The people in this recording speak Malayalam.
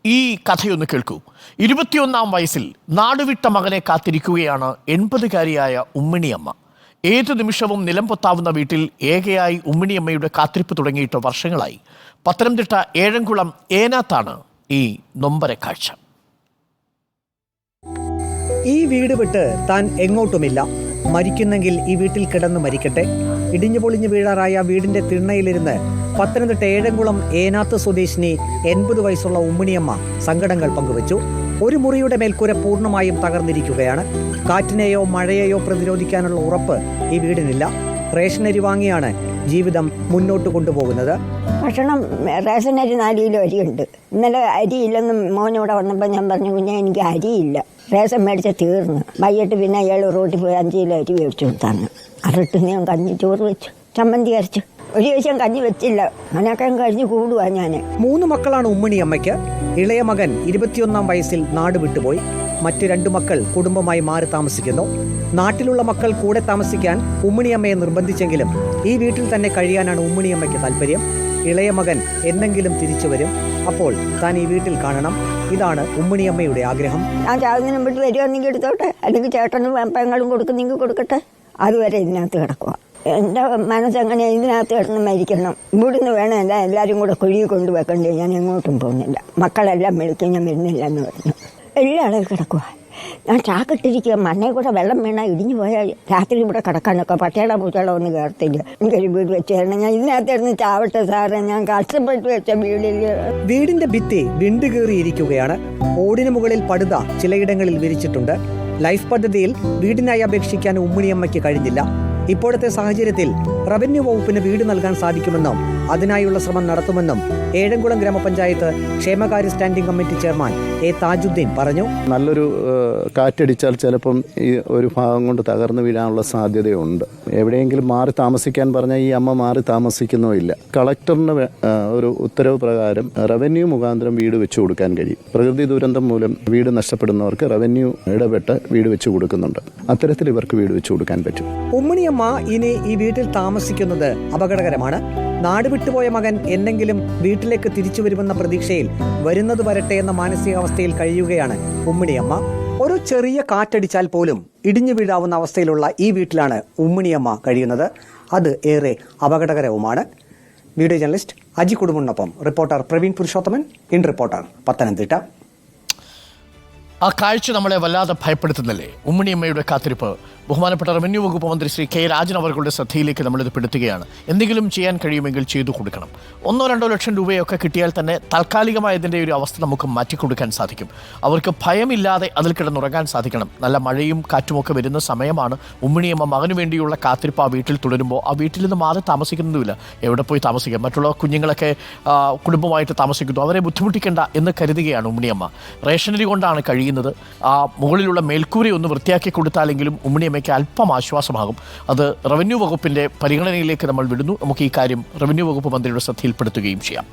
ഈ കഥയൊന്ന് കേൾക്കൂ. 21-ാം വയസ്സിൽ നാടുവിട്ട മകനെ കാത്തിരിക്കുകയാണ് 80-കാരിയായ ഉമ്മിണിയമ്മ. ഏതു നിമിഷവും നിലം പൊത്താവുന്ന വീട്ടിൽ ഏകയായി ഉമ്മിണിയമ്മയുടെ കാത്തിരിപ്പ് തുടങ്ങിയിട്ട് വർഷങ്ങളായി. പത്തനംതിട്ട ഏഴംകുളം ഏനാത്താണ് ഈ നൊമ്പര കാഴ്ച. ഈ വീട് വിട്ട് താൻ എങ്ങോട്ടുമില്ല, മരിക്കുന്നെങ്കിൽ ഈ വീട്ടിൽ കിടന്ന് മരിക്കട്ടെ. ഇടിഞ്ഞു പൊളിഞ്ഞു വീഴാറായ വീടിന്റെ തിണ്ണയിലിരുന്ന് പത്തനംതിട്ട ഏഴംകുളം ഏനാത്ത് സ്വദേശിനി 80 വയസ്സുള്ള ഉമ്മിണിയമ്മ സങ്കടങ്ങൾ പങ്കുവച്ചു. ഒരു മുറിയുടെ മേൽക്കൂര പൂർണ്ണമായും തകർന്നിരിക്കുകയാണ്. കാറ്റിനെയോ മഴയെയോ പ്രതിരോധിക്കാനുള്ള ഉറപ്പ് ഈ വീടിനില്ല. റേഷനരി വാങ്ങിയാണ് ജീവിതം മുന്നോട്ട് കൊണ്ടുപോകുന്നത്. ഭക്ഷണം റേഷനരി 4 കിലോ അരിയുണ്ട്. ഇന്നലെ അരിയില്ലെന്ന് മോനിവിടെ വന്നപ്പോൾ ഞാൻ പറഞ്ഞു, കുഞ്ഞെ എനിക്ക് അരിയില്ല, റേഷൻ മേടിച്ച തീർന്നു. വൈകിട്ട് പിന്നെ അയാൾ റോട്ടിൽ പോയി 5 കിലോ അരി മേടിച്ചു കൊടുത്താണ്. അതിട്ട് ഞാൻ കഞ്ഞി ചോറ് വെച്ചു, ചമ്മന്തി അരച്ചു. ഒരു ദിവസം കഞ്ഞി വെച്ചില്ല, അങ്ങനെയൊക്കെ കഴിഞ്ഞ് കൂടുവാ ഞാൻ. 3 മക്കളാണ് ഉമ്മിണിയമ്മയ്ക്ക്. ഇളയ മകൻ 21-ാം വയസ്സിൽ നാട് വിട്ടുപോയി. മറ്റ് 2 മക്കൾ കുടുംബമായി മാറി താമസിക്കുന്നു. നാട്ടിലുള്ള മക്കൾ കൂടെ താമസിക്കാൻ ഉമ്മിണിയമ്മയെ നിർബന്ധിച്ചെങ്കിലും ഈ വീട്ടിൽ തന്നെ കഴിയാനാണ് ഉമ്മിണിയമ്മയ്ക്ക് താല്പര്യം. ഇളയ മകൻ എന്നെങ്കിലും തിരിച്ചു വരും, അപ്പോൾ താൻ ഈ വീട്ടിൽ കാണണം. ഇതാണ് ഉമ്മിണിയമ്മയുടെ ആഗ്രഹം. ഞാൻ ചാവുന്നതിന് മുമ്പ് വരുവാണെങ്കിൽ എടുത്തോട്ടെ, അല്ലെങ്കിൽ ചേട്ടനും പെങ്ങളും കൊടുക്കുന്നെങ്കിൽ കൊടുക്കട്ടെ. അതുവരെ ഇതിനകത്ത് കിടക്കുക. എൻ്റെ മനസ്സെങ്ങനെ ഇതിനകത്ത് കിടന്ന് മരിക്കണം. ഇവിടുന്ന് വേണം എല്ലാവരും കൂടെ കുഴി കൊണ്ട് വെക്കണ്ടേ. ഞാൻ എങ്ങോട്ടും പോകുന്നില്ല. മക്കളെല്ലാം വിളിക്കും, ഞാൻ വരുന്നില്ല എന്ന് പറഞ്ഞു. എല്ലാം അളവ് കിടക്കുക. ഞാൻ ചാക്കിട്ടിരിക്കുക. മണ്ണയിൽ കൂടെ വെള്ളം വീണാൽ ഇടിഞ്ഞു പോയാൽ രാത്രി ഇവിടെ കിടക്കാനൊക്കെ പട്ടേട പൂച്ചേട ഒന്നും കയറത്തില്ല. എനിക്കൊരു വീട് വെച്ച് തരണം. ഞാൻ ഇതിനകത്ത് ഇരുന്ന് ചാവട്ടെ സാറേ, ഞാൻ കഷ്ടപ്പെട്ട് വെച്ച വീടിൽ. വീടിന്റെ ഭിത്തി വിണ്ട് കീറിയിരിക്കുകയാണ്. ഓടിന് മുകളിൽ പടുത ചിലയിടങ്ങളിൽ വിരിച്ചിട്ടുണ്ട്. ലൈഫ് പദ്ധതിയിൽ വീടിനായി അപേക്ഷിക്കാൻ ഉമ്മിണിയമ്മയ്ക്ക് കഴിഞ്ഞില്ല. ഇപ്പോഴത്തെ സാഹചര്യത്തിൽ റവന്യൂ വകുപ്പിന് വീട് നൽകാൻ സാധിക്കുമെന്നും അതിനായുള്ള ശ്രമം നടത്തുമെന്നും ഏഴംകുളം ഗ്രാമപഞ്ചായത്ത് ക്ഷേമകാര്യ standing committee chairman A Thajudheen പറഞ്ഞു. നല്ലൊരു കാറ്റടിച്ചാൽ ചിലപ്പം ഈ ഒരു ഭാഗം കൊണ്ട് തകർന്നു വീഴാനുള്ള സാധ്യതയുണ്ട്. എവിടെയെങ്കിലും മാറി താമസിക്കാൻ പറഞ്ഞാൽ ഈ അമ്മ മാറി താമസിക്കുന്നോ ഇല്ല. കളക്ടറിന് ഒരു ഉത്തരവ് പ്രകാരം റവന്യൂ മുഖാന്തരം വീട് വെച്ചു കൊടുക്കാൻ കഴിയും. പ്രകൃതി ദുരന്തം മൂലം വീട് നഷ്ടപ്പെടുന്നവർക്ക് റവന്യൂ ഇടപെട്ട് വീട് വെച്ചു കൊടുക്കുന്നുണ്ട്. അത്തരത്തിൽ ഇവർക്ക് വീട് വെച്ചു കൊടുക്കാൻ പറ്റും. ഉമ്മിണിയമ്മ ഇനി ഈ വീട്ടിൽ താമസിക്കുന്നത് അപകടകരമാണ്. നാട് വിട്ടുപോയ മകൻ എന്നെങ്കിലും വീട്ടിലേക്ക് തിരിച്ചു വരുമെന്ന പ്രതീക്ഷയിൽ വരുന്നത് വരട്ടെ എന്ന മാനസികാവസ്ഥയിൽ കഴിയുകയാണ് ഉമ്മിണിയമ്മ. ഒരു ചെറിയ കാറ്റടിച്ചാൽ പോലും ഇടിഞ്ഞു വീഴാവുന്ന അവസ്ഥയിലുള്ള ഈ വീട്ടിലാണ് ഉമ്മിണിയമ്മ കഴിയുന്നത്. അത് ഏറെ അപകടകരവുമാണ്. വീഡിയോ ജേർണലിസ്റ്റ് അജി കുടുംബനൊപ്പം reporter Praveen Purushothaman, in reporter, Pathanamthitta. ആ കാഴ്ച നമ്മളെ വല്ലാതെ ഭയപ്പെടുത്തുന്നില്ലേ? ഉമ്മിണിയമ്മയുടെ കാത്തിരിപ്പ് ബഹുമാനപ്പെട്ട റവന്യൂ വകുപ്പ് മന്ത്രി ശ്രീ കെ രാജൻ അവരുടെ ശ്രദ്ധയിലേക്ക് നമ്മളിത് പെടുത്തുകയാണ്. എന്തെങ്കിലും ചെയ്യാൻ കഴിയുമെങ്കിൽ ചെയ്തു കൊടുക്കണം. 1-2 ലക്ഷം രൂപയൊക്കെ കിട്ടിയാൽ തന്നെ താൽക്കാലികമായതിൻ്റെ ഒരു അവസ്ഥ നമുക്ക് മാറ്റിക്കൊടുക്കാൻ സാധിക്കും. അവർക്ക് ഭയമില്ലാതെ അതിൽ കിടന്നുറങ്ങാൻ സാധിക്കണം. നല്ല മഴയും കാറ്റുമൊക്കെ വരുന്ന സമയമാണ്. ഉമ്മിണിയമ്മ മകന് വേണ്ടിയുള്ള കാത്തിരിപ്പ് ആ വീട്ടിൽ തുടരുമ്പോൾ ആ വീട്ടിൽ നിന്ന് മാറി താമസിക്കുന്നതുമില്ല. എവിടെ പോയി താമസിക്കാം? മറ്റുള്ള കുഞ്ഞുങ്ങളൊക്കെ കുടുംബമായിട്ട് താമസിക്കുന്നു, അവരെ ബുദ്ധിമുട്ടിക്കേണ്ട എന്ന് കരുതുകയാണ് ഉമ്മിണിയമ്മ. റേഷനരി കൊണ്ടാണ് കഴിയുന്നത്. ആ മുകളിലുള്ള മേൽക്കൂരയൊന്ന് വൃത്തിയാക്കി കൊടുത്താലെങ്കിലും ഉമ്മിണിയമ്മയ്ക്ക് അല്പം ആശ്വാസമാകും. അത് റവന്യൂ വകുപ്പിൻ്റെ പരിഗണനയിലേക്ക് നമ്മൾ വിടുന്നു. നമുക്ക് ഈ കാര്യം റവന്യൂ വകുപ്പ് മന്ത്രിയുടെ ശ്രദ്ധയിൽപ്പെടുത്തുകയും ചെയ്യാം.